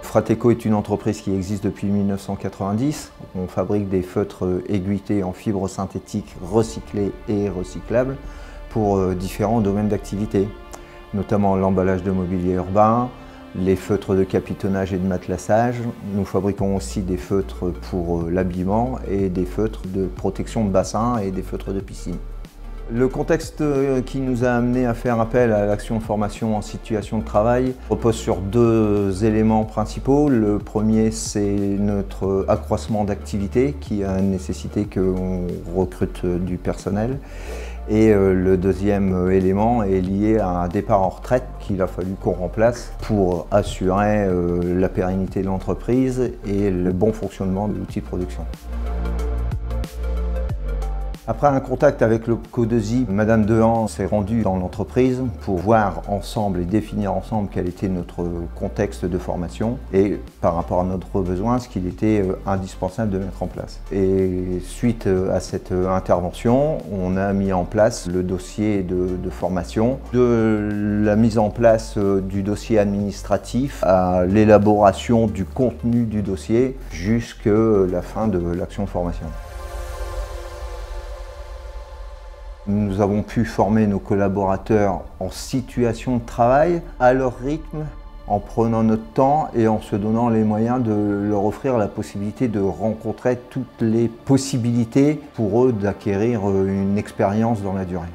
Frateco est une entreprise qui existe depuis 1990. On fabrique des feutres aiguilletés en fibre synthétique recyclés et recyclables pour différents domaines d'activité, notamment l'emballage de mobilier urbain, les feutres de capitonnage et de matelassage. Nous fabriquons aussi des feutres pour l'habillement et des feutres de protection de bassin et des feutres de piscine. Le contexte qui nous a amené à faire appel à l'action de formation en situation de travail repose sur deux éléments principaux. Le premier, c'est notre accroissement d'activité qui a nécessité qu'on recrute du personnel. Et le deuxième élément est lié à un départ en retraite qu'il a fallu qu'on remplace pour assurer la pérennité de l'entreprise et le bon fonctionnement de l'outil de production. Après un contact avec le Co2I, Madame Dehan s'est rendue dans l'entreprise pour voir ensemble et définir ensemble quel était notre contexte de formation et par rapport à notre besoin, ce qu'il était indispensable de mettre en place. Et suite à cette intervention, on a mis en place le dossier de formation, de la mise en place du dossier administratif à l'élaboration du contenu du dossier jusqu'à la fin de l'action de formation. Nous avons pu former nos collaborateurs en situation de travail, à leur rythme, en prenant notre temps et en se donnant les moyens de leur offrir la possibilité de rencontrer toutes les possibilités pour eux d'acquérir une expérience dans la durée.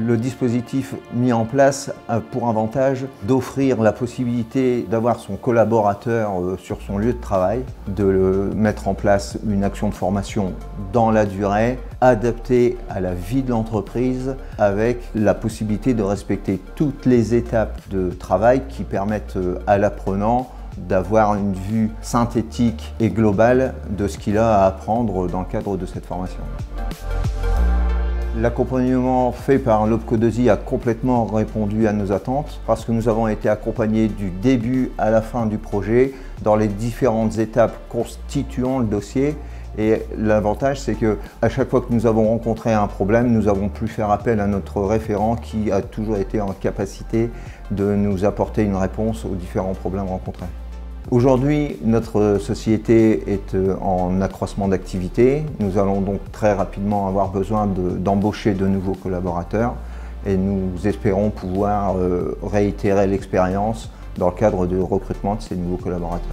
Le dispositif mis en place a pour avantage d'offrir la possibilité d'avoir son collaborateur sur son lieu de travail, de mettre en place une action de formation dans la durée, adaptée à la vie de l'entreprise, avec la possibilité de respecter toutes les étapes de travail qui permettent à l'apprenant d'avoir une vue synthétique et globale de ce qu'il a à apprendre dans le cadre de cette formation. L'accompagnement fait par l'OPCO2I a complètement répondu à nos attentes parce que nous avons été accompagnés du début à la fin du projet dans les différentes étapes constituant le dossier. Et l'avantage, c'est qu'à chaque fois que nous avons rencontré un problème, nous avons pu faire appel à notre référent qui a toujours été en capacité de nous apporter une réponse aux différents problèmes rencontrés. Aujourd'hui, notre société est en accroissement d'activité. Nous allons donc très rapidement avoir besoin d'embaucher de nouveaux collaborateurs et nous espérons pouvoir réitérer l'expérience dans le cadre du recrutement de ces nouveaux collaborateurs.